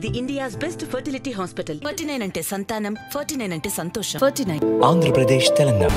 ఇది India's best fertility hospital. 49 అంటే సంతానం, 49 అంటే సంతోషం. 49 ఆంధ్రప్రదేశ్, తెలంగాణ.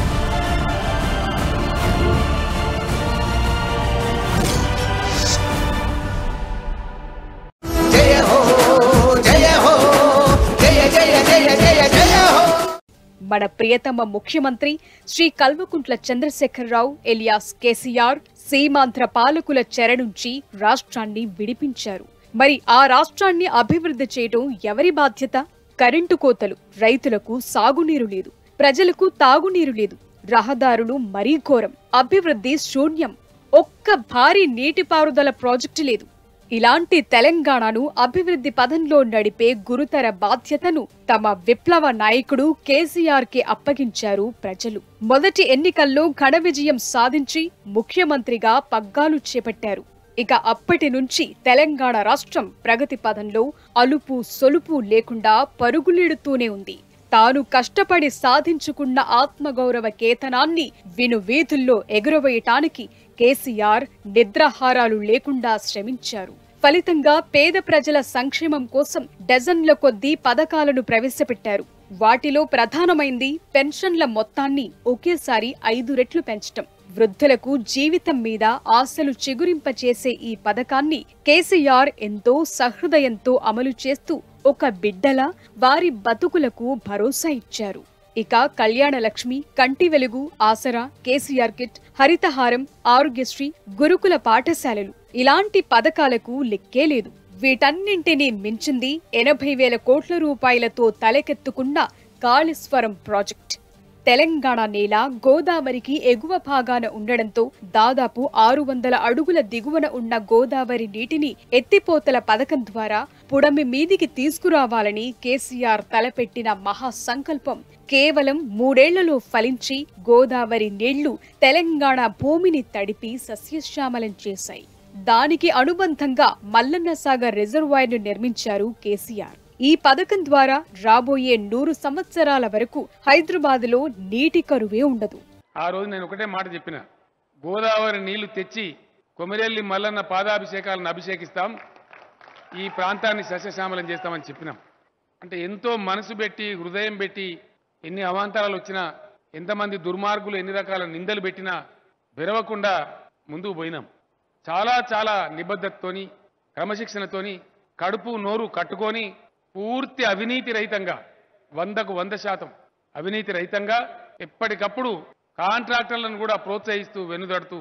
మన ప్రియతమ ముఖ్యమంత్రి శ్రీ కల్వకుంట్ల చంద్రశేఖరరావు ఎలియాస్ కేసీఆర్ సీమాంధ్ర పాలకుల చెర నుంచి రాష్ట్రాన్ని విడిపించారు. మరి ఆ రాష్ట్రాన్ని అభివృద్ధి చేయడం ఎవరి బాధ్యత? కరెంటు కోతలు, రైతులకు సాగునీరు లేదు, ప్రజలకు తాగునీరు లేదు, రహదారులు మరీ ఘోరం, అభివృద్ధి శూన్యం, ఒక్క భారీ నీటిపారుదల ప్రాజెక్టు లేదు. ఇలాంటి తెలంగాణను అభివృద్ధి పథంలో నడిపే గురుతర బాధ్యతను తమ విప్లవ నాయకుడు కేసీఆర్ కి అప్పగించారు ప్రజలు. మొదటి ఎన్నికల్లో ఘన విజయం సాధించి ముఖ్యమంత్రిగా పగ్గాలు చేపట్టారు. ఇక అప్పటి నుంచి తెలంగాణ రాష్ట్రం ప్రగతి పథంలో అలుపు సొలుపు లేకుండా పరుగులెడుతూనే ఉంది. తాను కష్టపడి సాధించుకున్న ఆత్మగౌరవ కేతనాన్ని వీధుల్లో ఎగురవేయటానికి కేసీఆర్ నిద్రాహారాలు లేకుండా శ్రమించారు. ఫలితంగా పేద ప్రజల సంక్షేమం కోసం డజన్ల కొద్దీ పథకాలను ప్రవేశపెట్టారు. వాటిలో ప్రధానమైంది పెన్షన్ల మొత్తాన్ని ఒకేసారి 5 రెట్లు పెంచటం. వృద్ధులకు జీవితం మీద ఆశలు చిగురింపచేసే ఈ పథకాన్ని కేసీఆర్ ఎంతో సహృదయంతో అమలు చేస్తూ ఒక బిడ్డలా వారి బతుకులకు భరోసా ఇచ్చారు. ఇక కళ్యాణ లక్ష్మి, కంటి వెలుగు, ఆసరా, కేసీఆర్ కిట్, హరితహారం, ఆరోగ్యశ్రీ, గురుకుల పాఠశాలలు ఇలాంటి పథకాలకు లెక్కే లేదు. వీటన్నింటినీ మించింది 80,000 కోట్ల రూపాయలతో తలకెత్తుకున్న కాళేశ్వరం ప్రాజెక్ట్. తెలంగాణ నేల గోదావరికి ఎగువ భాగాన ఉండడంతో దాదాపు 600 అడుగుల దిగువన ఉన్న గోదావరి నీటిని ఎత్తిపోతల పథకం ద్వారా పుడమి మీదికి తీసుకురావాలని కేసీఆర్ తలపెట్టిన మహాసంకల్పం కేవలం 3 ఏళ్లలో ఫలించి గోదావరి నీళ్లు తెలంగాణ భూమిని తడిపి సస్యశ్యామలం చేశాయి. దానికి అనుబంధంగా మల్లన్న సాగర్ రిజర్వాయర్ను నిర్మించారు కేసీఆర్. ఈ పథకం ద్వారా రాబోయే 100 సంవత్సరాల వరకు హైదరాబాద్లో నీటి కరువే ఉండదు. ఆ రోజు నేను ఒకటే మాట చెప్పిన, గోదావరి నీళ్లు తెచ్చి కొమిరెల్లి మల్లన్న పాదాభిషేకాలను అభిషేకిస్తాం, ఈ ప్రాంతాన్ని సస్యశ్యామలం చేస్తామని చెప్పినాం. అంటే ఎంతో మనసు పెట్టి, హృదయం పెట్టి, ఎన్ని అవాంతరాలు వచ్చినా, ఎంతమంది దుర్మార్గులు ఎన్ని రకాల నిందలు పెట్టినా బెరవకుండా ముందుకు పోయినాం. చాలా చాలా నిబద్ధతతోని, క్రమశిక్షణతోని, కడుపు నోరు కట్టుకొని పూర్తి అవినీతి రహితంగా 100కు 100% అవినీతి రహితంగా ఎప్పటికప్పుడు కాంట్రాక్టర్లను కూడా ప్రోత్సహిస్తూ వెనుదడుతూ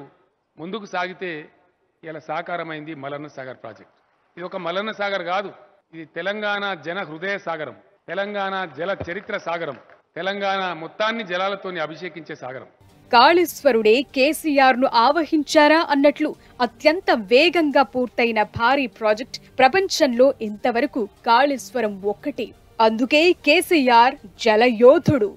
ముందుకు సాగితే ఇలా సాకారమైంది మల్లన్న సాగర్ ప్రాజెక్ట్. ఇది ఒక మల్లన్న సాగర్ కాదు, ఇది తెలంగాణ జన హృదయ సాగరం, తెలంగాణ జల చరిత్ర సాగరం, తెలంగాణ మొత్తాన్ని జలాలతోని అభిషేకించే సాగరం. కాళేశ్వరుడే కేసీఆర్ ను ఆవహించారా అన్నట్లు అత్యంత వేగంగా పూర్తయిన భారీ ప్రాజెక్ట్ ప్రపంచంలో ఇంతవరకు కాళేశ్వరం ఒక్కటే. అందుకే కేసీఆర్ జలయోధుడు.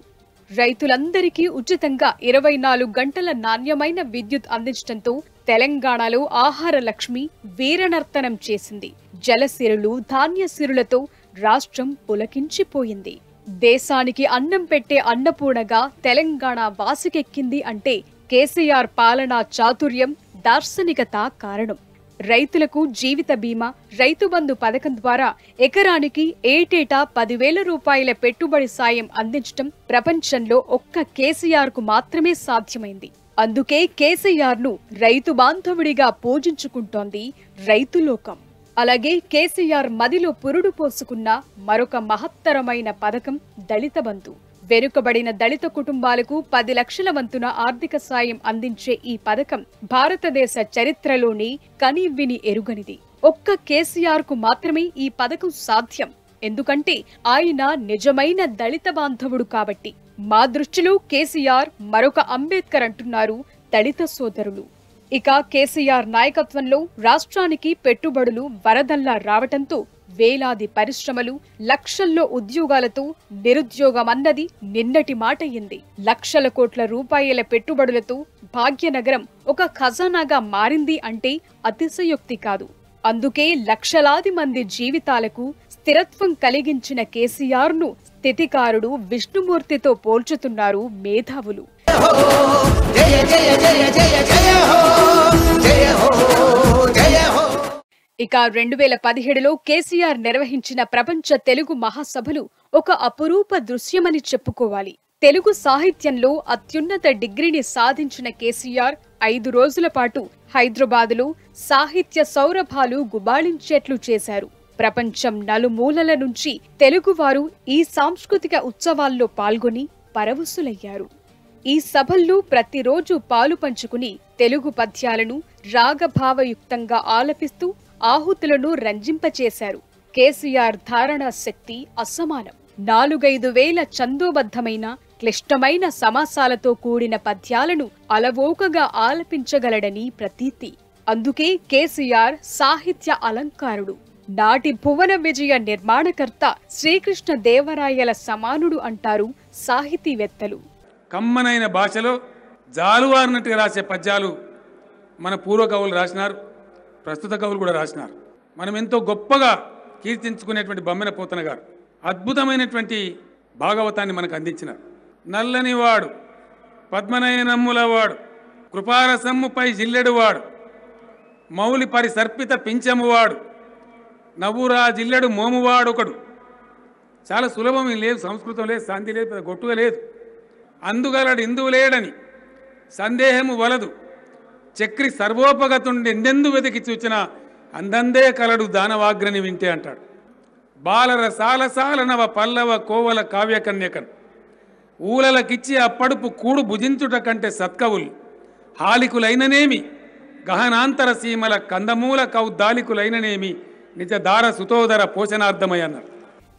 రైతులందరికీ ఉచితంగా 24 గంటల నాణ్యమైన విద్యుత్ అందించడంతో తెలంగాణలో ఆహార లక్ష్మి వీరనర్తనం చేసింది. జలసిరులు, ధాన్యసిరులతో రాష్ట్రం పులకించిపోయింది. దేశానికి అన్నం పెట్టే అన్నపూర్ణగా తెలంగాణ వాసికెక్కింది అంటే కేసీఆర్ పాలనా చాతుర్యం, దార్శనికత కారణం. రైతులకు జీవిత బీమా, రైతు బంధు పథకం ద్వారా ఎకరానికి ఏటేటా 10,000 రూపాయల పెట్టుబడి సాయం అందించడం ప్రపంచంలో ఒక్క కేసీఆర్ కు మాత్రమే సాధ్యమైంది. అందుకే కేసీఆర్ ను రైతు బాంధవుడిగా పూజించుకుంటోంది రైతులోకం. అలాగే కేసీఆర్ మదిలో పురుడు పోసుకున్న మరొక మహత్తరమైన పథకం దళిత బంధు. వెనుకబడిన దళిత కుటుంబాలకు 10 లక్షల వంతున ఆర్థిక సాయం అందించే ఈ పథకం భారతదేశ చరిత్రలోని కనీవిని ఎరుగనిది. ఒక్క కేసీఆర్ కు మాత్రమే ఈ పథకం సాధ్యం. ఎందుకంటే ఆయన నిజమైన దళిత బాంధవుడు కాబట్టి. మా దృష్టిలో కేసీఆర్ మరొక అంబేద్కర్ అంటున్నారు దళిత సోదరులు. ఇక కేసీఆర్ నాయకత్వంలో రాష్ట్రానికి పెట్టుబడులు వరదల్లా రావటంతో వేలాది పరిశ్రమలు, లక్షల్లో ఉద్యోగాలతో నిరుద్యోగమన్నది నిన్నటి మాటయింది. లక్షల కోట్ల రూపాయల పెట్టుబడులతో భాగ్యనగరం ఒక ఖజానాగా మారింది అంటే అతిశయోక్తి కాదు. అందుకే లక్షలాది మంది జీవితాలకు స్థిరత్వం కలిగించిన కేసీఆర్ ను స్థితికారుడు విష్ణుమూర్తితో పోల్చుతున్నారు మేధావులు. ఇక 2017లో కేసీఆర్ నిర్వహించిన ప్రపంచ తెలుగు మహాసభలు ఒక అపురూప దృశ్యమని చెప్పుకోవాలి. తెలుగు సాహిత్యంలో అత్యున్నత డిగ్రీని సాధించిన కేసీఆర్ 5 రోజుల పాటు హైదరాబాదులో సాహిత్య సౌరభాలు గుబాళించేట్లు చేశారు. ప్రపంచం నలుమూలల నుంచి తెలుగువారు ఈ సాంస్కృతిక ఉత్సవాల్లో పాల్గొని పరవశులయ్యారు. ఈ సభల్లో ప్రతిరోజు పాలు పంచుకుని తెలుగు పద్యాలను రాగభావయుక్తంగా ఆలపిస్తూ ఆహుతులను రంజింపచేశారు. కేసీఆర్ ధారణా శక్తి అసమానం. 4-5 వేల ఛందోబద్ధమైన క్లిష్టమైన సమాసాలతో కూడిన పద్యాలను అలవోకగా ఆలపించగలడని ప్రతీతి. అందుకే కేసీఆర్ సాహిత్య అలంకారుడు. నాటి భువన విజయ నిర్మాణకర్త శ్రీకృష్ణ దేవరాయల సమానుడు అంటారు సాహితీవేత్తలు. కమ్మనైన భాషలో జాలువారినట్టుగా రాసే పద్యాలు మన పూర్వ కవులు రాసినారు, ప్రస్తుత కవులు కూడా రాసినారు. మనం ఎంతో గొప్పగా కీర్తించుకునేటువంటి బొమ్మెన పోతన గారు అద్భుతమైనటువంటి భాగవతాన్ని మనకు అందించినారు. నల్లని వాడు పద్మనయనమ్ముల వాడు కృపారసమ్ముపై జిల్లెడువాడు మౌలి పరి సర్పిత పింఛమువాడు నవ్వురా జిల్లెడు మోమువాడొకడు. చాలా సులభం లేదు, సంస్కృతం లేదు, శాంతి లేదు, పెద్ద గొట్టుగా లేదు. అందుగలడు ఇందువు లేడని సందేహము వలదు చక్రి సర్వోపగతుండి ఎందెందు వెతికి చూచిన అందందే కలడు దానవాగ్రని వింటే అంటాడు. బాలర సాలసాలనవ పల్లవ కోవల కావ్యకన్యకన్ ఊలలకిచ్చి అప్పడుపు కూడు భుజించుట కంటే సత్కవులు హాలికులైననేమి గహనాంతర సీమల కందమూల కౌద్దాలికులైననేమి నిజ దార సుతోదర పోషణార్థమై అన్నారు.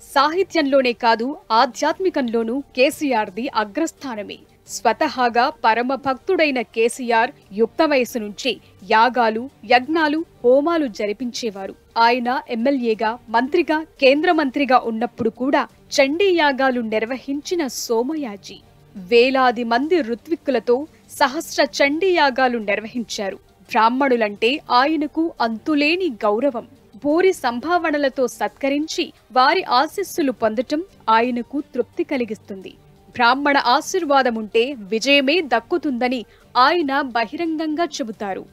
సాహిత్యంలోనే కాదు ఆధ్యాత్మికంలోనూ కేసీఆర్ది అగ్రస్థానమే. స్వతహాగా పరమ భక్తుడైన కేసీఆర్ యుక్త వయసు నుంచి యాగాలు, యజ్ఞాలు, హోమాలు జరిపించేవారు. ఆయన ఎమ్మెల్యేగా, మంత్రిగా, కేంద్ర మంత్రిగా ఉన్నప్పుడు కూడా చండీ యాగాలు నిర్వహించిన సోమయాజీ. వేలాది మంది ఋత్విక్కులతో సహస్ర చండీ యాగాలు నిర్వహించారు. బ్రాహ్మణులంటే ఆయనకు అంతులేని గౌరవం. భూరి సంభావనలతో సత్కరించి వారి ఆశీస్సులు పొందటం ఆయనకు తృప్తి కలిగిస్తుంది. బ్రాహ్మణ ఆశీర్వాదముంటే విజయమే దక్కుతుందని ఆయన బహిరంగంగా చెబుతారు.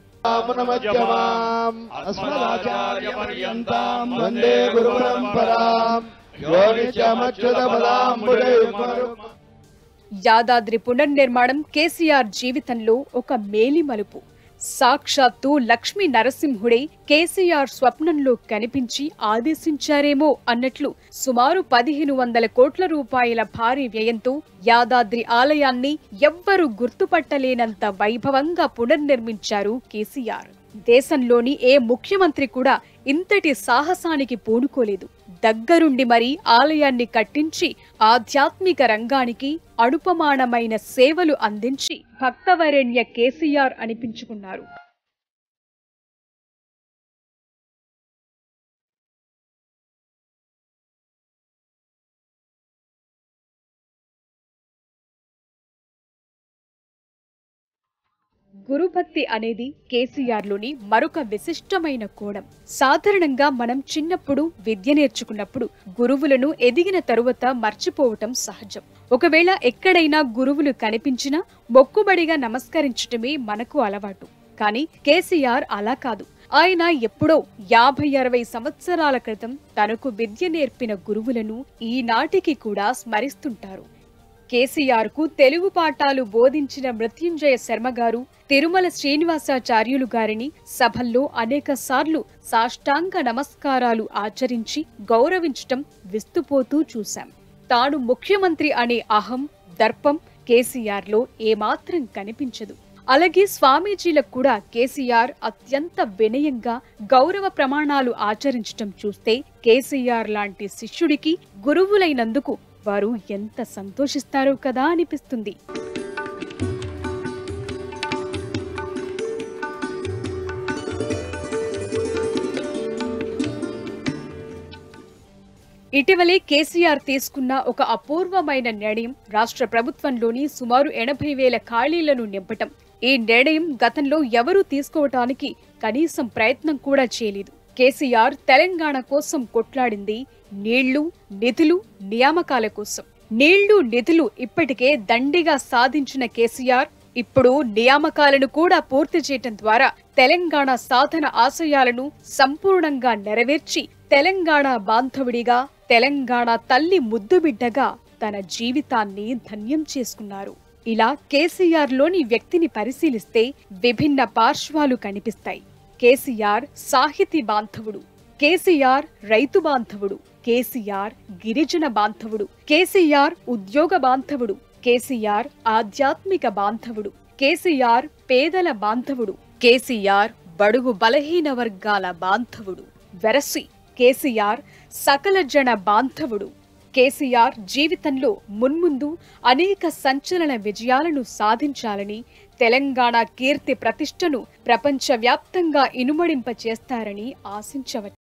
యాదాద్రి పునర్నిర్మాణం కేసీఆర్ జీవితంలో ఒక మేలిమలుపు. సాక్షాత్తు లక్ష్మీ నరసింహుడే కేసీఆర్ స్వప్నంలో కనిపించి ఆదేశించారేమో అన్నట్లు సుమారు 1500 కోట్ల రూపాయల భారీ వ్యయంతో యాదాద్రి ఆలయాన్ని ఎవ్వరూ గుర్తుపట్టలేనంత వైభవంగా పునర్నిర్మించారు కేసీఆర్. దేశంలోని ఏ ముఖ్యమంత్రి కూడా ఇంతటి సాహసానికి పూనుకోలేదు. దగ్గరుండి మరీ ఆలయాన్ని కట్టించి ఆధ్యాత్మిక రంగానికి అనుపమానమైన సేవలు అందించి భక్తవరేణ్య కేసీఆర్ అనిపించుకున్నారు. గురుభక్తి అనేది కేసీఆర్లోని మరొక విశిష్టమైన కోణం. సాధారణంగా మనం చిన్నప్పుడు విద్య నేర్చుకున్నప్పుడు గురువులను ఎదిగిన తరువాత మర్చిపోవటం సహజం. ఒకవేళ ఎక్కడైనా గురువులు కనిపించినా మొక్కుబడిగా నమస్కరించటమే మనకు అలవాటు. కానీ కేసీఆర్ అలా కాదు. ఆయన ఎప్పుడో 50-60 సంవత్సరాల క్రితం తనకు విద్య నేర్పిన గురువులను ఈనాటికి కూడా స్మరిస్తుంటారు. కేసీఆర్ కు తెలుగు పాఠాలు బోధించిన మృత్యుంజయ శర్మ గారు, తిరుమల శ్రీనివాసాచార్యులు గారిని సభల్లో అనేక సార్లు సాష్టాంగ నమస్కారాలు ఆచరించి గౌరవించటం విస్తుపోతూ చూశాం. తాను ముఖ్యమంత్రి అనే అహం, దర్పం కేసీఆర్లో ఏమాత్రం కనిపించదు. అలాగే స్వామీజీలకు కూడా కేసీఆర్ అత్యంత వినయంగా గౌరవ ప్రమాణాలు ఆచరించటం చూస్తే కేసీఆర్ లాంటి శిష్యుడికి గురువులైనందుకు వారు ఎంత సంతోషిస్తారో కదా అనిపిస్తుంది. ఇటీవలే కేసీఆర్ తీసుకున్న ఒక అపూర్వమైన నిర్ణయం రాష్ట్ర ప్రభుత్వంలోని సుమారు 80,000 ఖాళీలను నింపటం. ఈ నిర్ణయం గతంలో ఎవరూ తీసుకోవటానికి కనీసం ప్రయత్నం కూడా చేయలేదు. కేసీఆర్ తెలంగాణ కోసం కొట్లాడింది నీళ్లు, నిధులు, నియామకాల కోసం. నీళ్లు, నిధులు ఇప్పటికే దండిగా సాధించిన కేసీఆర్ ఇప్పుడు నియామకాలను కూడా పూర్తి చేయటం ద్వారా తెలంగాణ సాధన ఆశయాలను సంపూర్ణంగా నెరవేర్చి తెలంగాణ బాంధవుడిగా, తెలంగాణ తల్లి ముద్దుబిడ్డగా తన జీవితాన్ని ధన్యం చేసుకున్నారు. ఇలా కేసీఆర్ లోని వ్యక్తిని పరిశీలిస్తే విభిన్న పార్శ్వాలు కనిపిస్తాయి. కేసీఆర్ సాహితీ బాంధవుడు, కేసీఆర్ రైతు బాంధవుడు, కేసీఆర్ గిరిజన బాంధవుడు, కేసీఆర్ ఉద్యోగ బాంధవుడు, కేసీఆర్ ఆధ్యాత్మిక బాంధవుడు, కేసీఆర్ పేదల బాంధవుడు, కేసీఆర్ బడుగు బలహీన వర్గాల బాంధవుడు, వెరసి కేసీఆర్ సకల జన బాంధవుడు. కేసీఆర్ జీవితంలో మున్ముందు అనేక సంచలన విజయాలను సాధించాలని, తెలంగాణ కీర్తి ప్రతిష్టను ప్రపంచవ్యాప్తంగా ఇనుమడింప చేస్తారని ఆశించవచ్చు.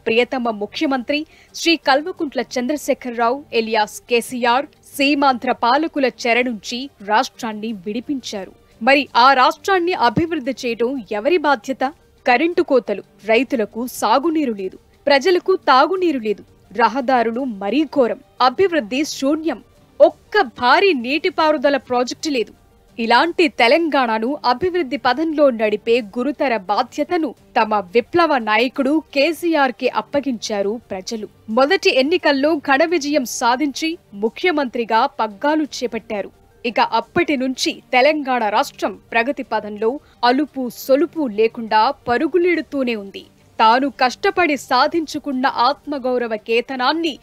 ప్రియతమ ముఖ్యమంత్రి శ్రీ కల్వకుంట్ల చంద్రశేఖరరావు ఎలియాస్ కేసీఆర్ సీమాంధ్ర పాలకుల చెర నుంచి రాష్ట్రాన్ని విడిపించారు. మరి ఆ రాష్ట్రాన్ని అభివృద్ధి చేయడం ఎవరి బాధ్యత? కరెంటు కోతలు, రైతులకు సాగునీరు లేదు, ప్రజలకు తాగునీరు లేదు, రహదారులు మరీ ఘోరం, అభివృద్ధి శూన్యం, ఒక్క భారీ నీటిపారుదల ప్రాజెక్టు లేదు. ఇలాంటి తెలంగాణను అభివృద్ధి పథంలో నడిపే గురుతర బాధ్యతను తమ విప్లవ నాయకుడు కేసీఆర్ కి అప్పగించారు ప్రజలు. మొదటి ఎన్నికల్లో ఘన విజయం సాధించి ముఖ్యమంత్రిగా పగ్గాలు చేపట్టారు. ఇక అప్పటి నుంచి తెలంగాణ రాష్ట్రం ప్రగతి పథంలో అలుపు సొలుపు లేకుండా పరుగులెడుతూనే ఉంది. తాను కష్టపడి సాధించుకున్న ఆత్మగౌరవ కేతనాన్ని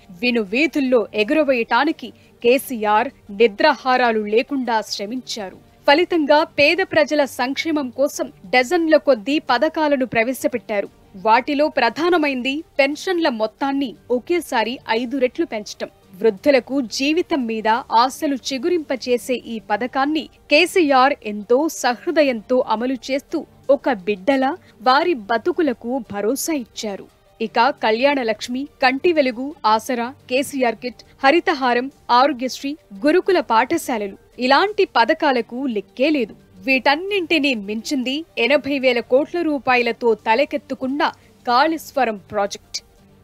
వీధుల్లో ఎగురవేయటానికి కేసీఆర్ నిద్రాహారాలు లేకుండా శ్రమించారు. ఫలితంగా పేద ప్రజల సంక్షేమం కోసం డజన్ల కొద్దీ పథకాలను ప్రవేశపెట్టారు. వాటిలో ప్రధానమైంది పెన్షన్ల మొత్తాన్ని ఒకేసారి 5 రెట్లు పెంచటం. వృద్ధులకు జీవితం మీద ఆశలు చిగురింపచేసే ఈ పథకాన్ని కేసీఆర్ ఎంతో సహృదయంతో అమలు చేస్తూ ఒక బిడ్డలా వారి బతుకులకు భరోసా ఇచ్చారు. ఇక కళ్యాణ లక్ష్మి, కంటి వెలుగు, ఆసరా, కేసీఆర్ కిట్, హరితహారం, ఆరోగ్యశ్రీ, గురుకుల పాఠశాలలు ఇలాంటి పథకాలకు లెక్కే లేదు. వీటన్నింటినీ మించింది 80,000 కోట్ల రూపాయలతో తలకెత్తుకున్న కాళేశ్వరం ప్రాజెక్ట్.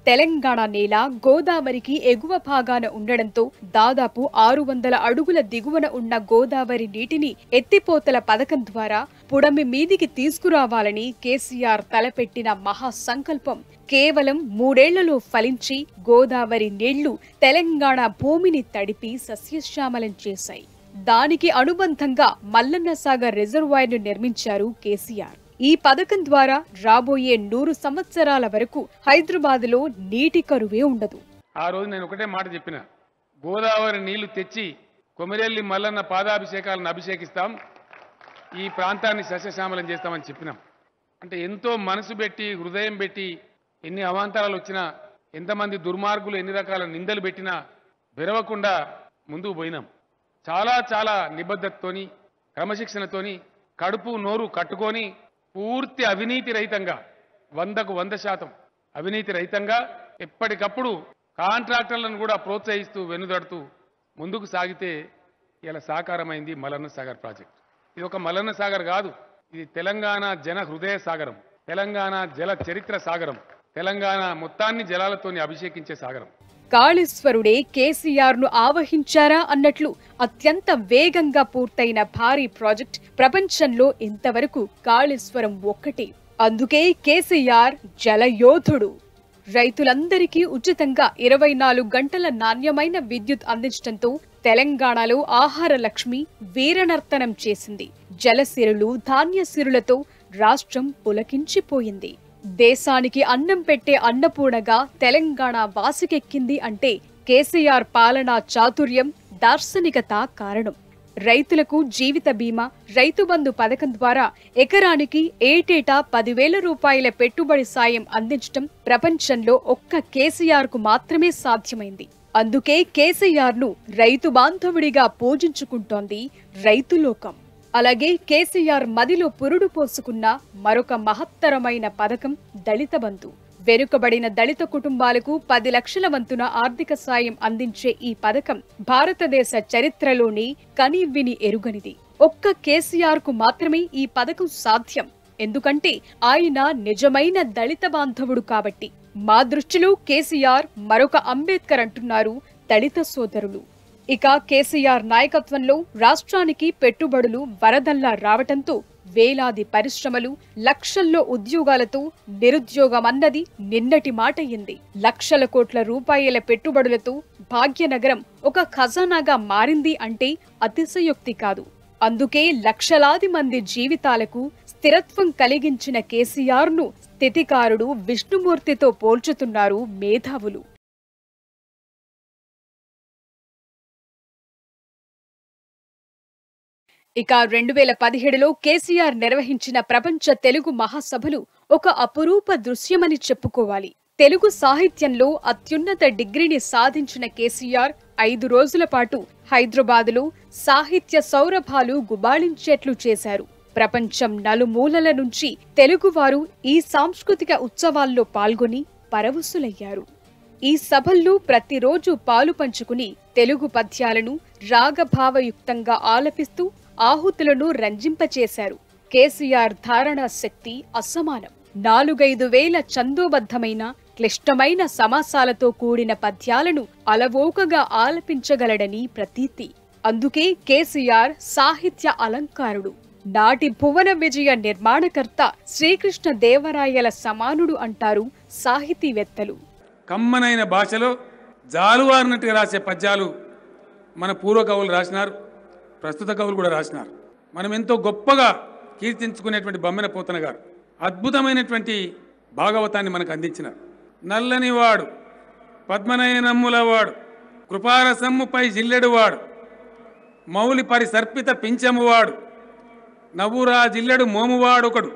తెలంగాణ నేల గోదావరికి ఎగువ భాగాన ఉండడంతో దాదాపు 600 అడుగుల దిగువన ఉన్న గోదావరి నీటిని ఎత్తిపోతల పథకం ద్వారా పుడమి మీదికి తీసుకురావాలని కేసీఆర్ తలపెట్టిన మహాసంకల్పం కేవలం 3 ఏళ్లలో ఫలించి గోదావరి నీళ్లు తెలంగాణ భూమిని తడిపి సస్యశ్యామలం చేశాయి. దానికి అనుబంధంగా మల్లన్న సాగర్ రిజర్వాయర్ను నిర్మించారు కేసీఆర్. ఈ పథకం ద్వారా రాబోయే 100 సంవత్సరాల వరకు హైదరాబాద్లో నీటి కరువే ఉండదు. ఆ రోజు నేను ఒకటే మాట చెప్పిన, గోదావరి నీళ్లు తెచ్చి కొమిరెల్లి మల్లన్న పాదాభిషేకాలను అభిషేకిస్తాం, ఈ ప్రాంతాన్ని సస్యశ్యామలం చేస్తామని చెప్పినాం. అంటే ఎంతో మనసు పెట్టి, హృదయం పెట్టి, ఎన్ని అవాంతరాలు వచ్చినా, ఎంతమంది దుర్మార్గులు ఎన్ని రకాల నిందలు పెట్టినా బెరవకుండా ముందుకు పోయినాం. చాలా చాలా నిబద్ధతతోని, క్రమశిక్షణతోని, కడుపు నోరు కట్టుకొని పూర్తి అవినీతి రహితంగా 100కు 100% అవినీతి రహితంగా ఎప్పటికప్పుడు కాంట్రాక్టర్లను కూడా ప్రోత్సహిస్తూ వెనుదడుతూ ముందుకు సాగితే ఇలా సాకారమైంది మల్లన్న సాగర్ ప్రాజెక్ట్. ఇది ఒక మల్లన్న సాగర్ కాదు, ఇది తెలంగాణ జన హృదయ సాగరం, తెలంగాణ జల చరిత్ర సాగరం, తెలంగాణ మొత్తాన్ని జలాలతోని అభిషేకించే సాగరం. కాళేశ్వరుడే కేసీఆర్ ను ఆవహించారా అన్నట్లు అత్యంత వేగంగా పూర్తయిన భారీ ప్రాజెక్ట్ ప్రపంచంలో ఇంతవరకు కాళేశ్వరం ఒక్కటే. అందుకే కేసీఆర్ జలయోధుడు. రైతులందరికీ ఉచితంగా 24 గంటల నాణ్యమైన విద్యుత్ అందించడంతో తెలంగాణలో ఆహార లక్ష్మి వీరనర్తనం చేసింది. జలసిరులు, ధాన్యసిరులతో రాష్ట్రం పులకించిపోయింది. దేశానికి అన్నం పెట్టే అన్నపూర్ణగా తెలంగాణ వాసికెక్కింది అంటే కేసీఆర్ పాలనా చాతుర్యం, దార్శనికత కారణం. రైతులకు జీవిత బీమా, రైతు బంధు పథకం ద్వారా ఎకరానికి ఏటేటా 10,000 రూపాయల పెట్టుబడి సాయం అందించడం ప్రపంచంలో ఒక్క కేసీఆర్ కు మాత్రమే సాధ్యమైంది. అందుకే కేసీఆర్ ను రైతు బాంధవుడిగా పూజించుకుంటోంది రైతులోకం. అలాగే కేసీఆర్ మదిలో పురుడు పోసుకున్న మరొక మహత్తరమైన పథకం దళిత బంధు. వెనుకబడిన దళిత కుటుంబాలకు 10 లక్షల వంతున ఆర్థిక సాయం అందించే ఈ పథకం భారతదేశ చరిత్రలోని కనీవిని ఎరుగనిది. ఒక్క కేసీఆర్ కు మాత్రమే ఈ పథకం సాధ్యం. ఎందుకంటే ఆయన నిజమైన దళిత బాంధవుడు కాబట్టి. మా దృష్టిలో కేసీఆర్ మరొక అంబేద్కర్ అంటున్నారు దళిత సోదరులు. ఇక కేసీఆర్ నాయకత్వంలో రాష్ట్రానికి పెట్టుబడులు వరదల్లా రావటంతో వేలాది పరిశ్రమలు, లక్షల్లో ఉద్యోగాలతో నిరుద్యోగమన్నది నిన్నటి మాటయింది. లక్షల కోట్ల రూపాయల పెట్టుబడులతో భాగ్యనగరం ఒక ఖజానాగా మారింది అంటే అతిశయోక్తి కాదు. అందుకే లక్షలాది మంది జీవితాలకు స్థిరత్వం కలిగించిన కేసీఆర్ను స్థితికారుడు విష్ణుమూర్తితో పోల్చుతున్నారు మేధావులు. ఇక 2017లో కేసీఆర్ నిర్వహించిన ప్రపంచ తెలుగు మహాసభలు ఒక అపురూప దృశ్యమని చెప్పుకోవాలి. తెలుగు సాహిత్యంలో అత్యున్నత డిగ్రీని సాధించిన కేసీఆర్ 5 రోజుల పాటు హైదరాబాదులో సాహిత్య సౌరభాలు గుబాళించేట్లు చేశారు. ప్రపంచం నలుమూలల నుంచి తెలుగువారు ఈ సాంస్కృతిక ఉత్సవాల్లో పాల్గొని పరవశులయ్యారు. ఈ సభల్లో ప్రతిరోజు పాలు పంచుకుని తెలుగు పద్యాలను రాగభావయుక్తంగా ఆలపిస్తూ ఆహుతులను రంజింపచేశారు. కేసీఆర్ ధారణా శక్తి అసమానం. 4-5 వేల ఛందోబద్ధమైన క్లిష్టమైన సమాసాలతో కూడిన పద్యాలను అలవోకగా ఆలపించగలడని ప్రతీతి. అందుకే కేసీఆర్ సాహిత్య అలంకారుడు. నాటి భువన విజయ నిర్మాణకర్త శ్రీకృష్ణ దేవరాయల సమానుడు అంటారు సాహితీవేత్తలు. కమ్మనైన భాషలో జాలువారినట్టుగా రాసే పద్యాలు మన పూర్వ కవులు రాసినారు, ప్రస్తుత కవులు కూడా రాసినారు. మనం ఎంతో గొప్పగా కీర్తించుకునేటువంటి బొమ్మెన పోతన గారు అద్భుతమైనటువంటి భాగవతాన్ని మనకు అందించినారు. నల్లనివాడు, పద్మనయనమ్ములవాడు, కృపారసమ్ముపై జిల్లెడువాడు, మౌలి పరి సర్పిత పింఛమువాడు, నవ్వురా జిల్లెడు మోమువాడొకడు.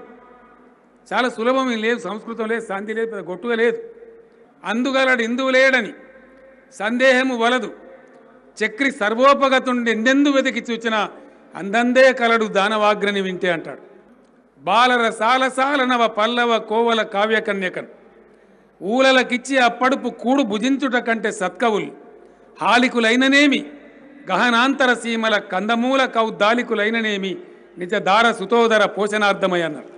చాలా సులభం, లేదు సంస్కృతం లేదు, శాంతి లేదు, గొట్టుగా లేదు. అందుగలడు ఇందువు లేడని సందేహము వలదు, చక్రి సర్వోపగతుండి ఎందెందు వెతికి చూచిన అందందే కలడు దానవాగ్రని వింటే అంటాడు. బాలర సాలసాలనవ పల్లవ కోవల కావ్యకన్యకన్ ఊలలకిచ్చి అప్పడుపు కూడు భుజించుట కంటే సత్కవులు హాలికులైననేమి, గహనాంతర సీమల కందమూల కౌద్దాలికులైననేమి, నిజ దార సుతోదర పోషణార్థమై అన్నారు.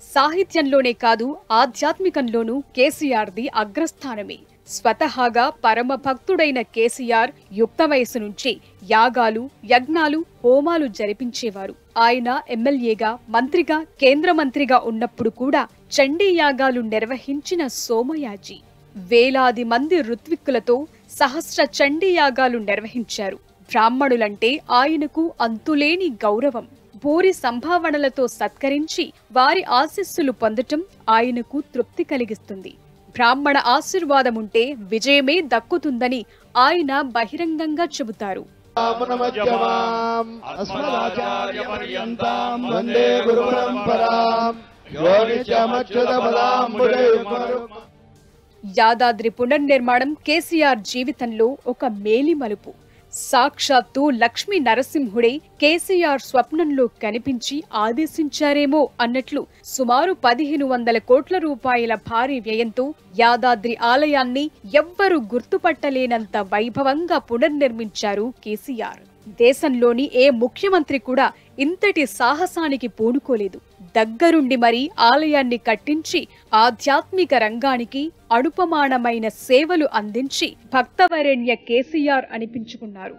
సాహిత్యంలోనే కాదు ఆధ్యాత్మికంలోనూ కేసీఆర్ది అగ్రస్థానమే. స్వతహాగా పరమ భక్తుడైన కేసీఆర్ యుక్త వయసు నుంచి యాగాలు, యజ్ఞాలు, హోమాలు జరిపించేవారు. ఆయన ఎమ్మెల్యేగా, మంత్రిగా, కేంద్ర మంత్రిగా ఉన్నప్పుడు కూడా చండీ యాగాలు నిర్వహించిన సోమయాజీ. వేలాది మంది ఋత్విక్కులతో సహస్ర చండీ యాగాలు నిర్వహించారు. బ్రాహ్మణులంటే ఆయనకు అంతులేని గౌరవం. భూరి సంభావనలతో సత్కరించి వారి ఆశీస్సులు పొందటం ఆయనకు తృప్తి కలిగిస్తుంది. బ్రాహ్మణ ఆశీర్వాదముంటే విజయమే దక్కుతుందని ఆయన బహిరంగంగా చెబుతారు. యాదాద్రి పునర్నిర్మాణం కేసీఆర్ జీవితంలో ఒక మేలిమలుపు. సాక్షాత్తు లక్ష్మీ నరసింహుడే కేసీఆర్ స్వప్నంలో కనిపించి ఆదేశించారేమో అన్నట్లు సుమారు 1500 కోట్ల రూపాయల భారీ వ్యయంతో యాదాద్రి ఆలయాన్ని ఎవ్వరూ గుర్తుపట్టలేనంత వైభవంగా పునర్నిర్మించారు కేసీఆర్. దేశంలోని ఏ ముఖ్యమంత్రి కూడా ఇంతటి సాహసానికి పూనుకోలేదు. దగ్గరుండి మరీ ఆలయాన్ని కట్టించి ఆధ్యాత్మిక రంగానికి అనుపమానమైన సేవలు అందించి భక్తవరేణ్య కేసీఆర్ అనిపించుకున్నారు.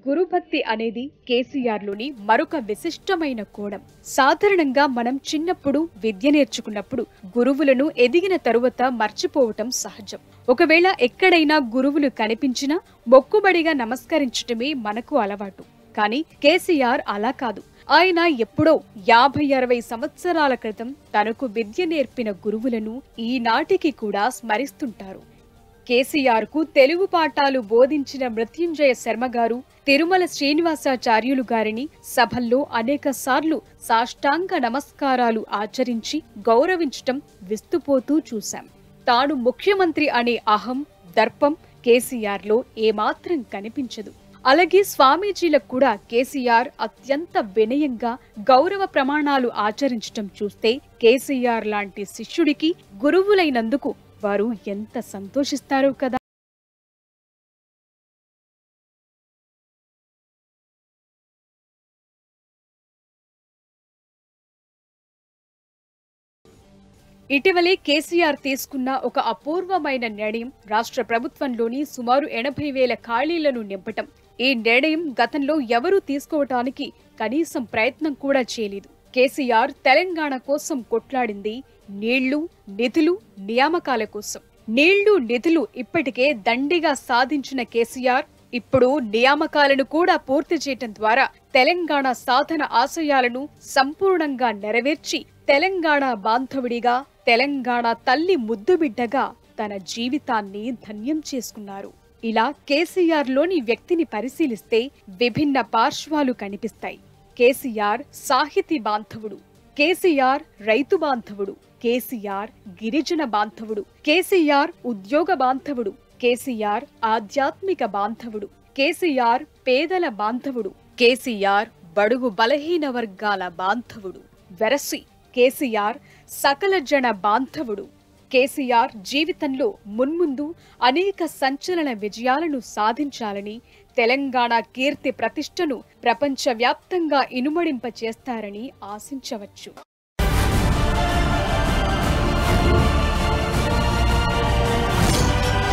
గురుభక్తి అనేది కేసీఆర్లోని మరొక విశిష్టమైన కోణం. సాధారణంగా మనం చిన్నప్పుడు విద్య నేర్చుకున్నప్పుడు గురువులను ఎదిగిన తరువాత మర్చిపోవటం సహజం. ఒకవేళ ఎక్కడైనా గురువులు కనిపించినా మొక్కుబడిగా నమస్కరించటమే మనకు అలవాటు. కానీ కేసీఆర్ అలా కాదు. ఆయన ఎప్పుడో 50-60 సంవత్సరాల క్రితం తనకు విద్య నేర్పిన గురువులను ఈనాటికి కూడా స్మరిస్తుంటారు. కేసీఆర్ కు తెలుగు పాఠాలు బోధించిన మృత్యుంజయ శర్మ గారు, తిరుమల శ్రీనివాసాచార్యులు గారిని సభల్లో అనేకసార్లు సాష్టాంగ నమస్కారాలు ఆచరించి గౌరవించటం విస్తుపోతూ చూశాం. తాను ముఖ్యమంత్రి అనే అహం, దర్పం కేసీఆర్లో ఏమాత్రం కనిపించదు. అలాగే స్వామీజీలకు కూడా కేసీఆర్ అత్యంత వినయంగా గౌరవ ప్రమాణాలు ఆచరించటం చూస్తే కేసీఆర్ లాంటి శిష్యుడికి గురువులైనందుకు వారు ఎంత సంతోషిస్తారో కదా. ఇటీవలే కేసీఆర్ తీసుకున్న ఒక అపూర్వమైన నిర్ణయం రాష్ట్ర ప్రభుత్వంలోని సుమారు 80,000 ఖాళీలను నింపటం. ఈ నిర్ణయం గతంలో ఎవరూ తీసుకోవటానికి కనీసం ప్రయత్నం కూడా చేయలేదు. కేసీఆర్ తెలంగాణ కోసం కొట్లాడింది నీళ్లు, నిధులు, నియామకాల కోసం. నీళ్లు, నిధులు ఇప్పటికే దండిగా సాధించిన కేసీఆర్ ఇప్పుడు నియామకాలను కూడా పూర్తి చేయటం ద్వారా తెలంగాణ సాధన ఆశయాలను సంపూర్ణంగా నెరవేర్చి తెలంగాణ బాంధవుడిగా, తెలంగాణ తల్లి ముద్దుబిడ్డగా తన జీవితాన్ని ధన్యం చేసుకున్నారు. ఇలా కేసీఆర్ లోని వ్యక్తిని పరిశీలిస్తే విభిన్న పార్శ్వాలు కనిపిస్తాయి. కేసీఆర్ సాహితీ బాంధవుడు, కేసీఆర్ రైతు బాంధవుడు, కేసీఆర్ గిరిజన బాంధవుడు, కేసీఆర్ ఉద్యోగ బాంధవుడు, కేసీఆర్ ఆధ్యాత్మిక బాంధవుడు, కేసీఆర్ పేదల బాంధవుడు, కేసీఆర్ బడుగు బలహీన వర్గాల బాంధవుడు, వెరసి కేసీఆర్ సకల జన బాంధవుడు. కేసీఆర్ జీవితంలో మున్ముందు అనేక సంచలన విజయాలను సాధించాలని, తెలంగాణ కీర్తి ప్రతిష్టను ప్రపంచవ్యాప్తంగా ఇనుమడింపచేస్తారని ఆశించవచ్చు.